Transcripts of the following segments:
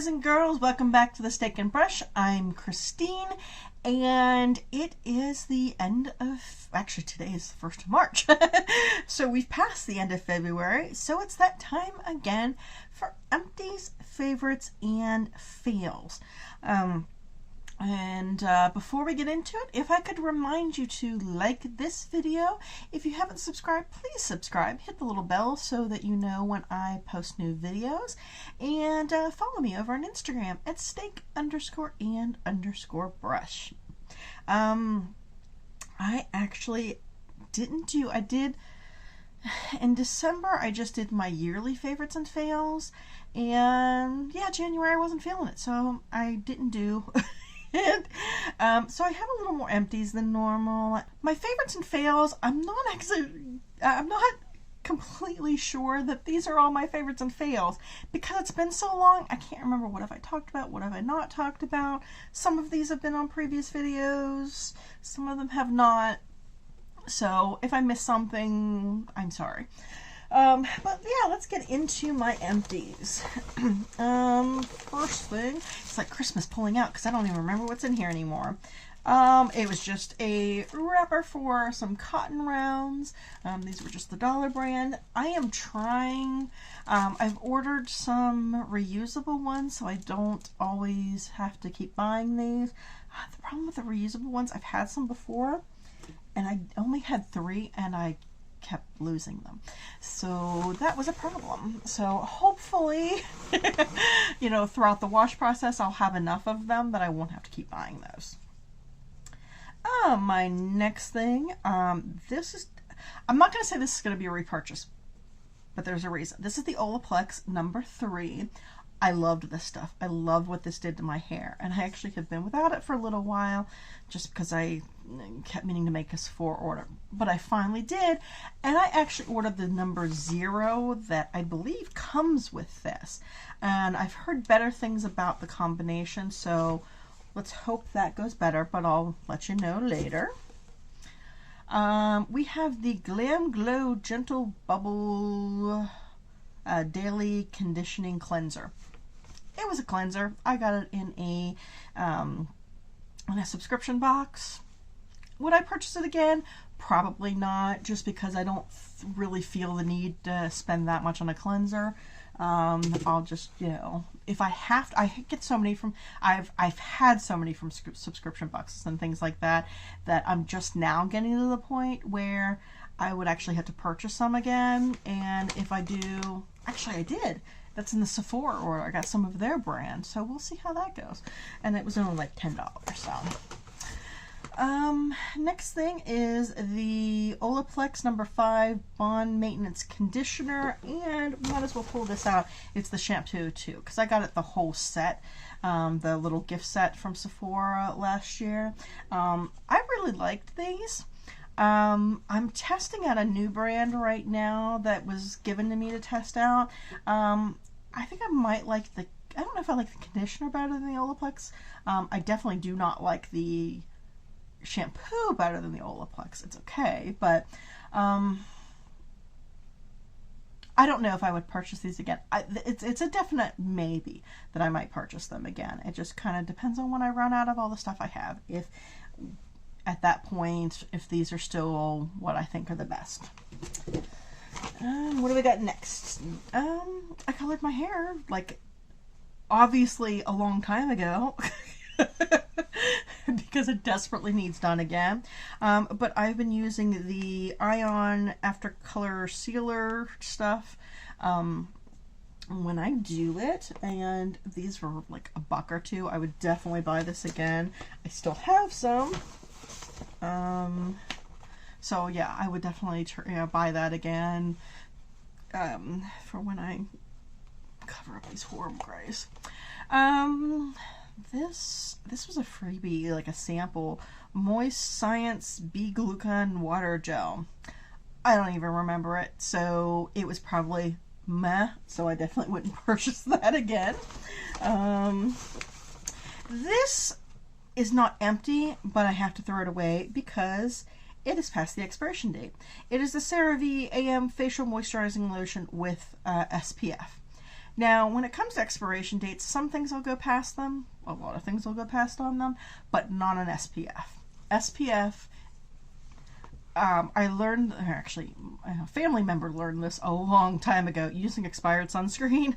boys and girls, welcome back to the Steak and Brush. I'm Christine, and it is the end of, actually today is the 1st of March, so we've passed the end of February, so it's that time again for Empties, Favorites, and Fails. Before we get into it, if I could remind you to like this video. If you haven't subscribed, please subscribe. Hit the little bell so that you know when I post new videos. And follow me over on Instagram at steak_and_brush. I actually I did, in December, I just did my yearly favorites and fails. And yeah, January I wasn't feeling it, so I didn't do it. So I have a little more empties than normal. My favorites and fails, I'm not completely sure that these are all my favorites and fails because it's been so long. I can't remember what have I talked about, what have I not talked about. Some of these have been on previous videos, some of them have not. So if I missed something, I'm sorry. But yeah, let's get into my empties. First thing, it's like Christmas pulling out because I don't even remember what's in here anymore. It was just a wrapper for some cotton rounds. These were just the Dollar brand. I am trying, I've ordered some reusable ones so I don't always have to keep buying these. The problem with the reusable ones, I've had some before and I only had 3 and I kept losing them, so that was a problem. So hopefully you know, throughout the wash process I'll have enough of them that I won't have to keep buying those. My next thing, this is, I'm not going to say this is going to be a repurchase, but there's a reason. This is the Olaplex number 3. I loved this stuff. I love what this did to my hair, and I actually have been without it for a little while just because I kept meaning to make a Sephora order, but I finally did, and I actually ordered the number 0 that I believe comes with this, and I've heard better things about the combination, so let's hope that goes better, but I'll let you know later. We have the Glam Glow Gentle Bubble Daily Conditioning Cleanser. It was a cleanser. I got it in a subscription box. Would I purchase it again? Probably not, just because I don't really feel the need to spend that much on a cleanser. I'll just, you know, if I have to, I get so many from, I've had so many from subscription boxes and things like that, that I'm just now getting to the point where I would actually have to purchase some again. And if I do, actually I did. That's in the Sephora order. I got some of their brand, so we'll see how that goes. And it was only like $10, so. Next thing is the Olaplex number 5 Bond Maintenance Conditioner, and might as well pull this out. It's the shampoo too, because I got it the whole set, the little gift set from Sephora last year. I really liked these. I'm testing out a new brand right now that was given to me to test out. I think I might like the, I don't know if I like the conditioner better than the Olaplex. I definitely do not like the shampoo better than the Olaplex. It's okay, but I don't know if I would purchase these again. It's a definite maybe that I might purchase them again. It just kind of depends on when I run out of all the stuff I have. If at that point, if these are still what I think are the best. What do we got next? I colored my hair, like, obviously a long time ago. Because it desperately needs done again. But I've been using the Ion After Color Sealer stuff when I do it, and these were like $1 or $2. I would definitely buy this again. I still have some. So yeah, I would definitely buy that again for when I cover up these horrible grays. This was a freebie, like a sample. Moist Science B-Glucan Water Gel. I don't even remember it, so it was probably meh, so I definitely wouldn't purchase that again. This is not empty, but I have to throw it away because it is past the expiration date. It is the Cerave AM Facial Moisturizing Lotion with SPF. Now, when it comes to expiration dates, some things will go past them. A lot of things will go past on them, but not an SPF. SPF, I learned, actually, a family member learned this a long time ago. Using expired sunscreen,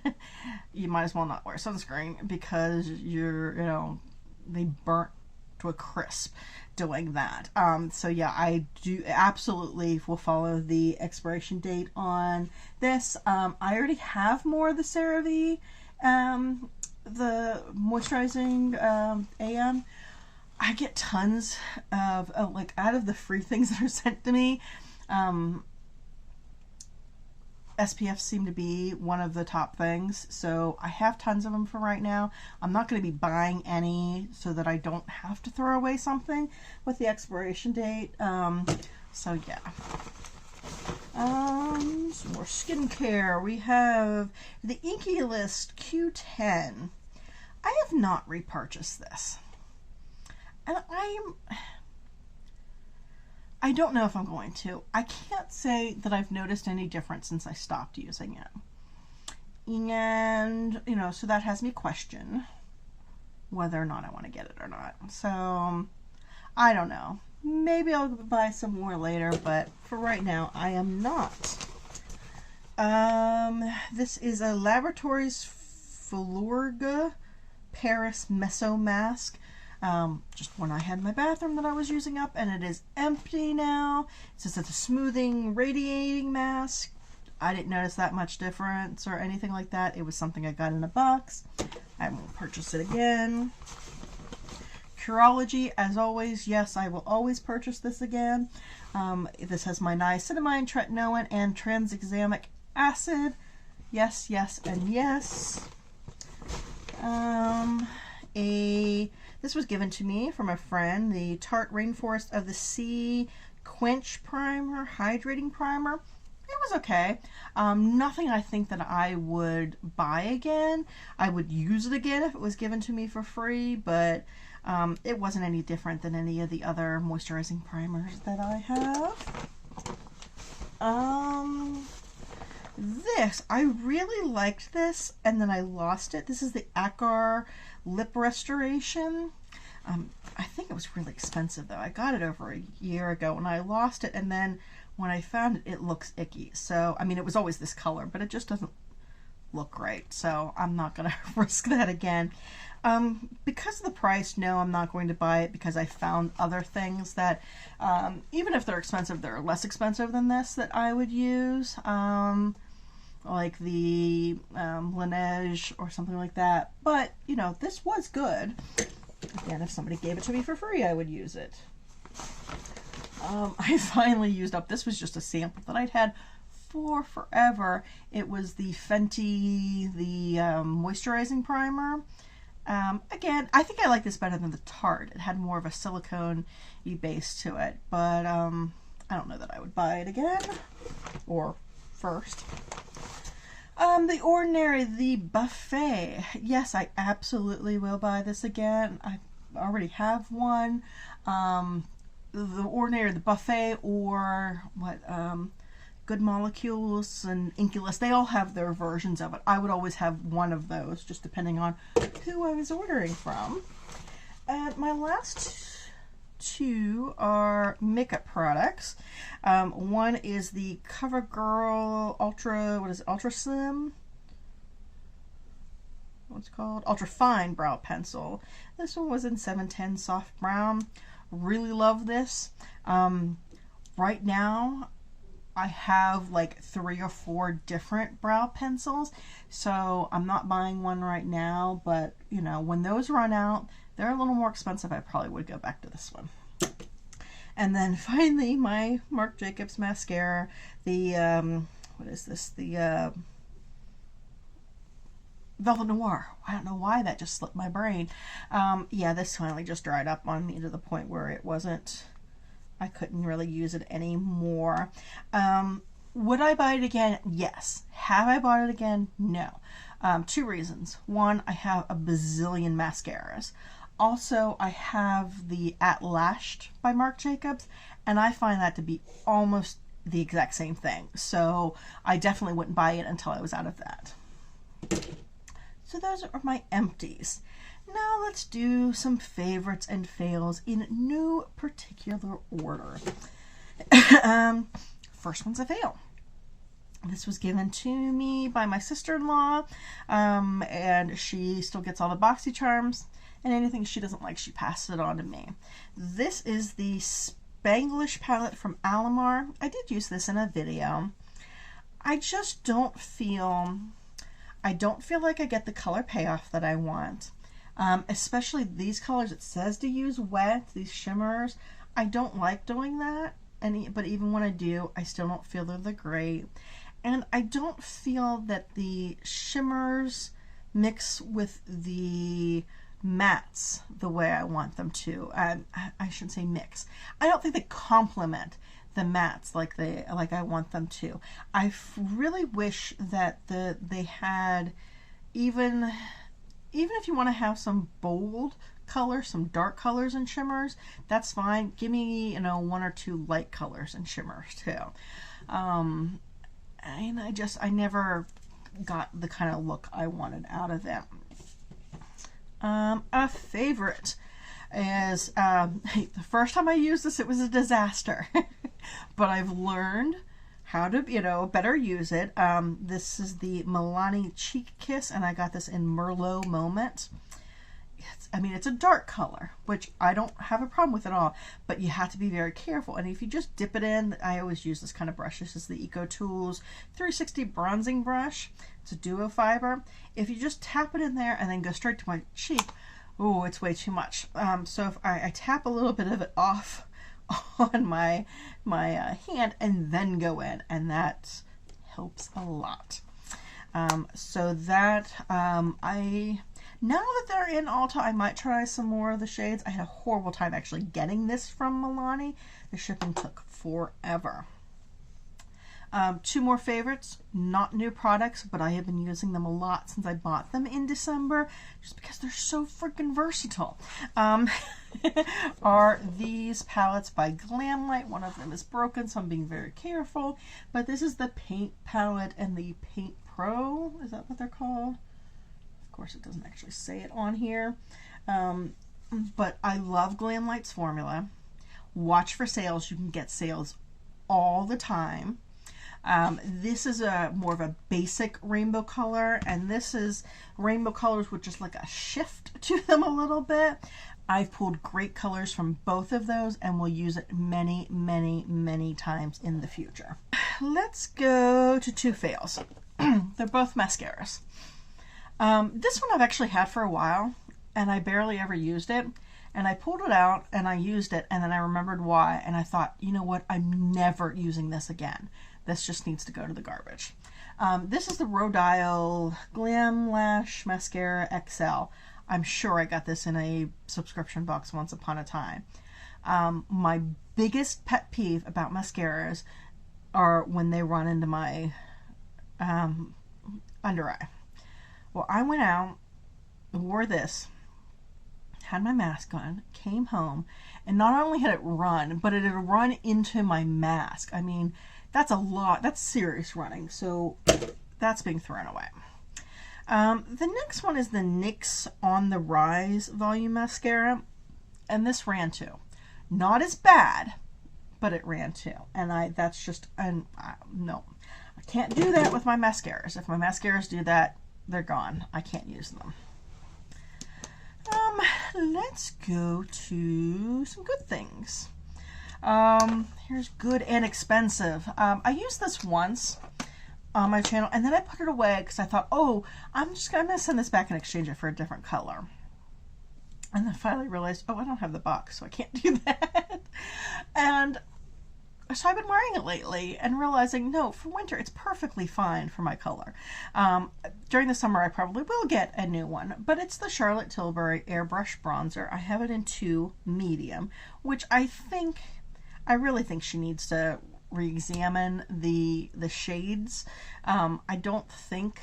you might as well not wear sunscreen because they burnt to a crisp doing that. So yeah, I do absolutely will follow the expiration date on this. I already have more of the CeraVe, the moisturizing AM. I get tons of, like, out of the free things that are sent to me, SPFs seem to be one of the top things, so I have tons of them for right now. I'm not going to be buying any so that I don't have to throw away something with the expiration date. So yeah. Some more skincare. We have the Inky List Q10. I have not repurchased this. And I don't know if I'm going to. I can't say that I've noticed any difference since I stopped using it. And, so that has me question whether or not I want to get it or not. So, I don't know. Maybe I'll buy some more later, but for right now, I am not. This is a Laboratories Filorga Paris Meso Mask. Just one I had in my bathroom that I was using up, and it is empty now. It says it's a smoothing, radiating mask. I didn't notice that much difference or anything like that. It was something I got in a box. I won't purchase it again. Curology, as always, yes, I will always purchase this again. This has my niacinamide, tretinoin, and tranexamic acid. Yes, yes, and yes. This was given to me from a friend, the Tarte Rainforest of the Sea Quench Primer, Hydrating Primer. It was okay. Nothing I think that I would buy again. I would use it again if it was given to me for free, but it wasn't any different than any of the other moisturizing primers that I have. This, I really liked this, and then I lost it. This is the Akar Lip Restoration. I think it was really expensive, though. I got it over a year ago, and I lost it, and then when I found it, it looks icky. So, I mean, it was always this color, but it just doesn't look great, so I'm not going to risk that again. Because of the price, no, I'm not going to buy it because I found other things that, even if they're expensive, they're less expensive than this that I would use. Like the Laneige or something like that. But, this was good. Again, if somebody gave it to me for free, I would use it. I finally used up, this was just a sample that I'd had for forever. It was the Fenty, the moisturizing primer. Again, I think I like this better than the Tarte. It had more of a silicone-y base to it. But I don't know that I would buy it again. Or first. The Ordinary, the Buffet. Yes, I absolutely will buy this again. I already have one. The Ordinary, the Buffet, or what, Good Molecules and Inculus, they all have their versions of it. I would always have one of those, just depending on who I was ordering from. My last two are makeup products. One is the CoverGirl Ultra Slim? What's it called? Ultra Fine Brow Pencil. This one was in 710 Soft Brown. Really love this. Right now, I have like 3 or 4 different brow pencils, so I'm not buying one right now, but when those run out, they're a little more expensive. I probably would go back to this one. And then finally, my Marc Jacobs mascara, the what is this? The Velvet Noir. I don't know why that just slipped my brain. Yeah, this finally just dried up on me to the point where it wasn't, I couldn't really use it anymore. Would I buy it again? Yes. Have I bought it again? No. 2 reasons. One, I have a bazillion mascaras. Also, I have the At Lashed by Marc Jacobs, and I find that to be almost the exact same thing. So I definitely wouldn't buy it until I was out of that. So those are my empties. Now let's do some favorites and fails in no particular order. First one's a fail. This was given to me by my sister-in-law, and she still gets all the BoxyCharms, and anything she doesn't like, she passes it on to me. This is the Spanglish Palette from Alamar. I did use this in a video. I just don't feel like I get the color payoff that I want. Especially these colors, it says to use wet, these shimmers. I don't like doing that, but even when I do, I still don't feel they're great. And I don't feel that the shimmers mix with the mattes the way I want them to. I shouldn't say mix. I don't think they complement the mattes like I want them to. I really wish that they had, even if you want to have some bold colors, some dark colors and shimmers, that's fine. Give me, one or two light colors and shimmers too. And I never got the kind of look I wanted out of them. A favorite is, the first time I used this, it was a disaster. But I've learned how to, better use it. This is the Milani Cheek Kiss, and I got this in Merlot Moment. It's a dark color, which I don't have a problem with at all, but you have to be very careful. And if you just dip it in, I always use this kind of brush. This is the Eco Tools 360 bronzing brush. It's a duo fiber. If you just tap it in there and then go straight to my cheek, oh, it's way too much. So if I tap a little bit of it off on my hand and then go in, and that helps a lot. So that now that they're in Ulta, I might try some more of the shades. I had a horrible time actually getting this from Milani. The shipping took forever. Two more favorites, not new products, but I have been using them a lot since I bought them in December, just because they're so freaking versatile. Are these palettes by Glamlite. One of them is broken, so I'm being very careful. But this is the Paint Palette and the Paint Pro. Is that what they're called? Of course, it doesn't actually say it on here. But I love Glamlite's formula. Watch for sales. You can get sales all the time. This is more of a basic rainbow color, and this is rainbow colors with just like a shift to them a little bit. I've pulled great colors from both of those and will use it many, many, many times in the future. Let's go to two fails. They're both mascaras. This one I've actually had for a while, and I barely ever used it. And I pulled it out and I used it, and then I remembered why, and I thought, you know what, I'm never using this again. This just needs to go to the garbage. This is the Rhodial Glam Lash Mascara XL. I'm sure I got this in a subscription box once upon a time. My biggest pet peeve about mascaras are when they run into my under eye. Well, I went out, wore this, had my mask on, came home, and not only had it run, but it had run into my mask. I mean, that's a lot. That's serious running. So that's being thrown away. The next one is the NYX On the Rise Volume Mascara, and this ran too. Not as bad, but it ran too. And that's just, no. I can't do that with my mascaras. If my mascaras do that, they're gone. I can't use them. Let's go to some good things. Here's good and expensive. I used this once on my channel, and then I put it away because I thought, oh, I'm gonna send this back and exchange it for a different color. And then finally realized, oh, I don't have the box, so I can't do that. And so I've been wearing it lately and realizing, no, for winter, it's perfectly fine for my color. During the summer, I probably will get a new one, but it's the Charlotte Tilbury Airbrush Bronzer. I have it in 2 medium, which I really think she needs to re-examine the shades. I don't think,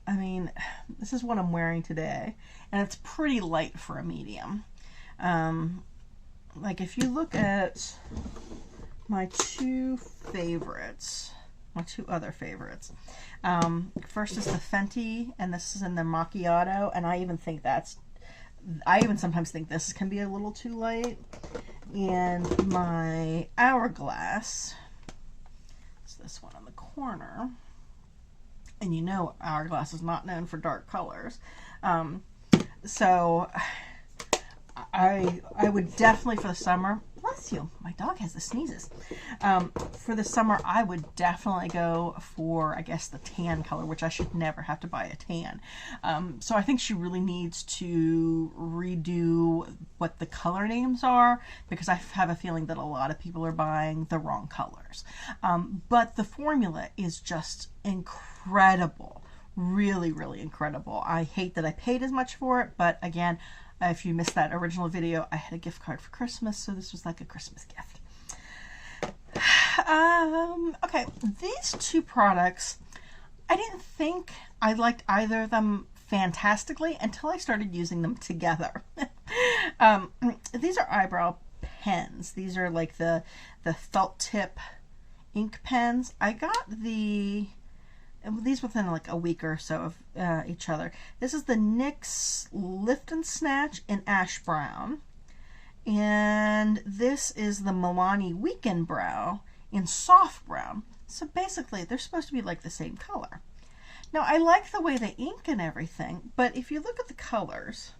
this is what I'm wearing today, and it's pretty light for a medium. Like if you look at my 2 favorites, my two other favorites. First is the Fenty, and this is in the Macchiato, and I even sometimes think this can be a little too light. And my Hourglass, it's this one on the corner, and you know Hourglass is not known for dark colors. So I would definitely, for the summer, bless you, my dog has the sneezes. For the summer, I would definitely go for, I guess, the tan color, which I should never have to buy a tan. So I think she really needs to redo what the color names are, because I have a feeling that a lot of people are buying the wrong colors. But the formula is just incredible. Really, really incredible. I hate that I paid as much for it, but again, if you missed that original video, I had a gift card for Christmas, so this was like a Christmas gift. Okay, these two products, I didn't think I liked either of them fantastically until I started using them together. These are eyebrow pens. These are like the felt tip ink pens. I got these within like a week or so of each other. This is the NYX Lift and Snatch in Ash Brown. And this is the Milani Weekend Brow in Soft Brown. So basically, they're supposed to be like the same color. Now, I like the way they ink and everything, but if you look at the colors,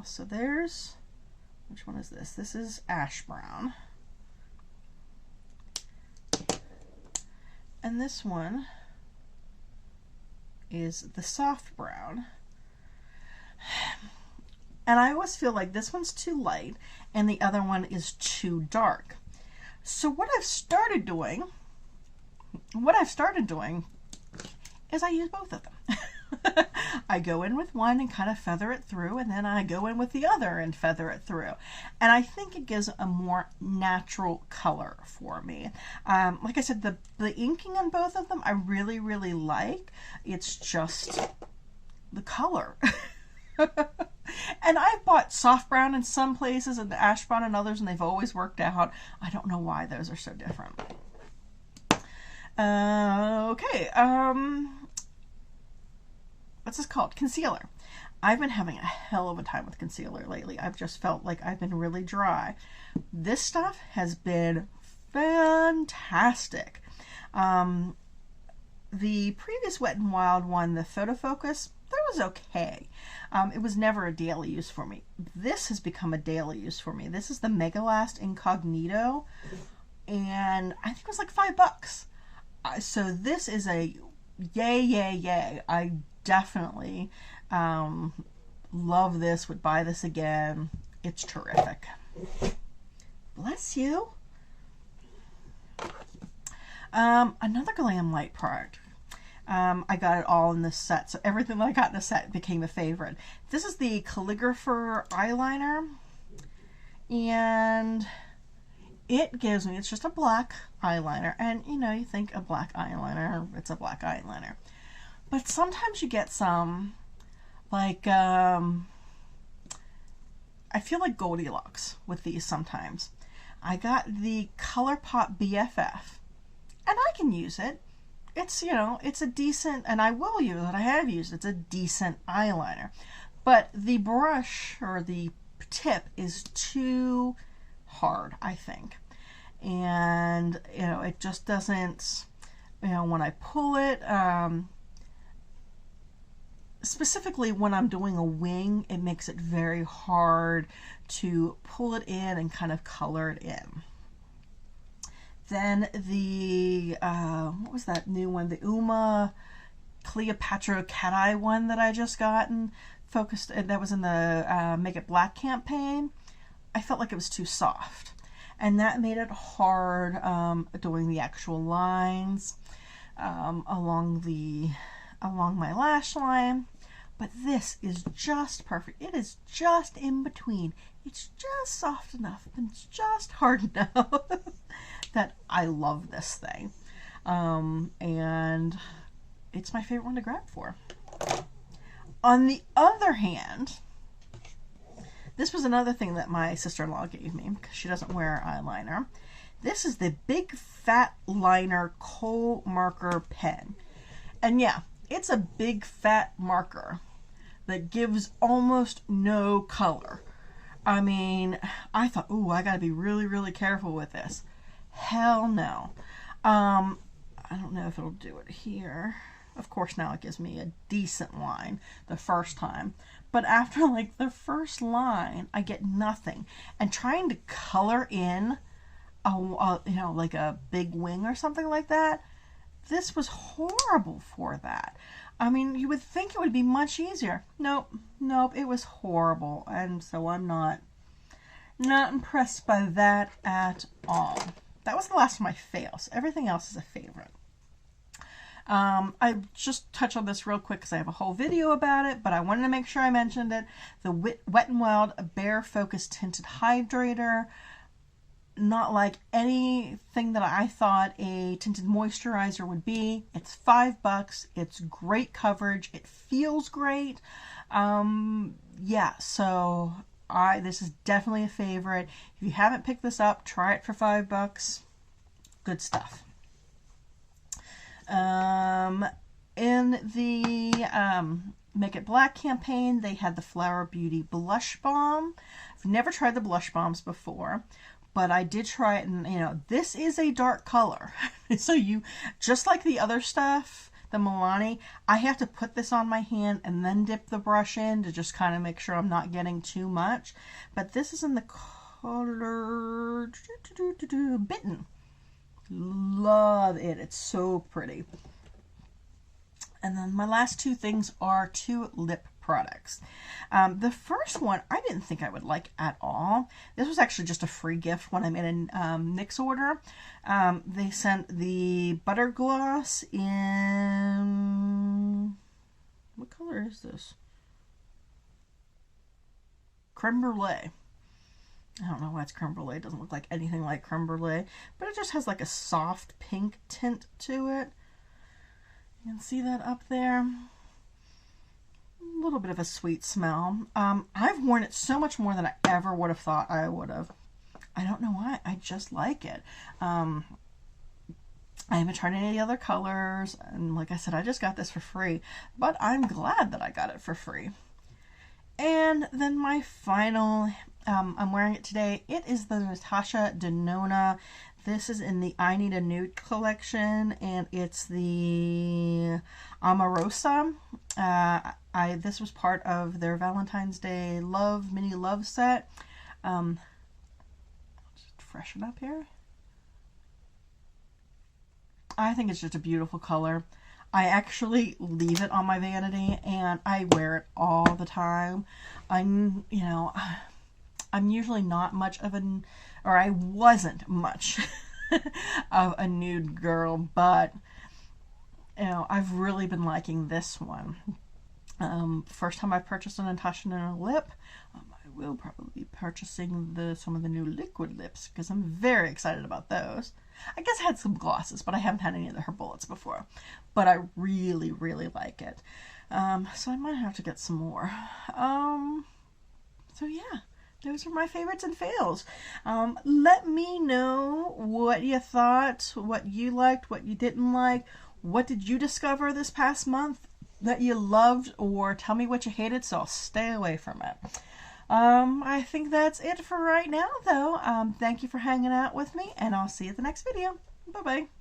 so there's, which one is this? This is Ash Brown. And this one is the Soft Brown. And I always feel like this one's too light and the other one is too dark. So what I've started doing is I use both of them. I go in with one and kind of feather it through, and then I go in with the other and feather it through. And I think it gives a more natural color for me. Like I said, the inking on both of them I really, really like. It's just the color. And I've bought Soft Brown in some places and the Ash Brown in others, and they've always worked out. I don't know why those are so different. Okay, what's this called? Concealer. I've been having a hell of a time with concealer lately. I've just felt like I've been really dry. This stuff has been fantastic. The previous Wet n Wild one, the Photo Focus, that was okay. It was never a daily use for me. This has become a daily use for me. This is the Mega Last Incognito, and I think it was like $5. So this is a yay, yay, yay. I definitely love this, would buy this again. It's terrific. Bless you. Another Glamlite product. I got it all in this set, so everything that I got in the set became a favorite. This is the Calligrapher Eyeliner, and it gives me, it's just a black eyeliner, and you know, you think a black eyeliner, it's a black eyeliner. But sometimes you get some, like, I feel like Goldilocks with these sometimes. I got the Colourpop BFF, and I can use it. It's, you know, it's a decent, and I will use it, I have used it, it's a decent eyeliner. But the brush, or the tip, is too hard, I think. And, you know, it just doesn't, you know, when I pull it, specifically when I'm doing a wing, it makes it very hard to pull it in and kind of color it in. Then the, what was that new one? The Uma Cleopatra Cat Eye one that I just gotten, focused, that was in the Make It Black campaign. I felt like it was too soft. And that made it hard doing the actual lines along my lash line. But this is just perfect. It is just in between. It's just soft enough, and it's just hard enough that I love this thing. And it's my favorite one to grab for. On the other hand, this was another thing that my sister-in-law gave me, because she doesn't wear eyeliner. This is the Big Fat Liner Kohl Marker Pen. And yeah, it's a big fat marker that gives almost no color. I mean, I thought, ooh, I gotta be really, really careful with this. Hell no. I don't know if it'll do it here. Of course, now it gives me a decent line the first time. But after like the first line, I get nothing. And trying to color in you know, like a big wing or something like that, this was horrible for that. I mean, you would think it would be much easier. Nope, nope, it was horrible. And so I'm not impressed by that at all. That was the last of my fails. Everything else is a favorite. I just touch on this real quick because I have a whole video about it, but I wanted to make sure I mentioned it. The Wet n Wild Bare Focus Tinted Hydrator. Not like anything that I thought a tinted moisturizer would be. It's $5. It's great coverage. It feels great. Yeah, so this is definitely a favorite. If you haven't picked this up, try it for $5. Good stuff. In the Make It Black campaign, they had the Flower Beauty Blush Balm. I've never tried the blush balms before, but I did try it, and you know, this is a dark color. So you, just like the other stuff, the Milani, I have to put this on my hand and then dip the brush in to just kind of make sure I'm not getting too much. But this is in the color Bitten. Love it. It's so pretty. And then my last two things are two lip products. The first one I didn't think I would like at all. This was actually just a free gift when I made a NYX order. They sent the Butter Gloss in... what color is this? Creme Brulee. I don't know why it's creme brulee. It doesn't look like anything like creme brulee, but it just has like a soft pink tint to it. You can see that up there. A little bit of a sweet smell. I've worn it so much more than I ever would have thought I would have. I don't know why. I just like it. I haven't tried any of the other colors, and like I said, I just got this for free, but I'm glad that I got it for free. And then my final, I'm wearing it today. It is the Natasha Denona. This is in the I Need a Nude collection, and it's the Amarosa. This was part of their Valentine's Day mini love set. Just freshen up here. I think it's just a beautiful color. I actually leave it on my vanity and I wear it all the time. I'm usually not much of or I wasn't much of a nude girl, but you know, I've really been liking this one. First time I purchased a Natasha Denona lip. I will probably be purchasing some of the new liquid lips because I'm very excited about those. I guess I had some glosses, but I haven't had any of her bullets before. But I really, really like it. So I might have to get some more. So yeah, those are my favorites and fails. Let me know what you thought, what you liked, what you didn't like. What did you discover this past month that you loved, or tell me what you hated so I'll stay away from it. I think that's it for right now, though. Thank you for hanging out with me, and I'll see you at the next video. Bye-bye.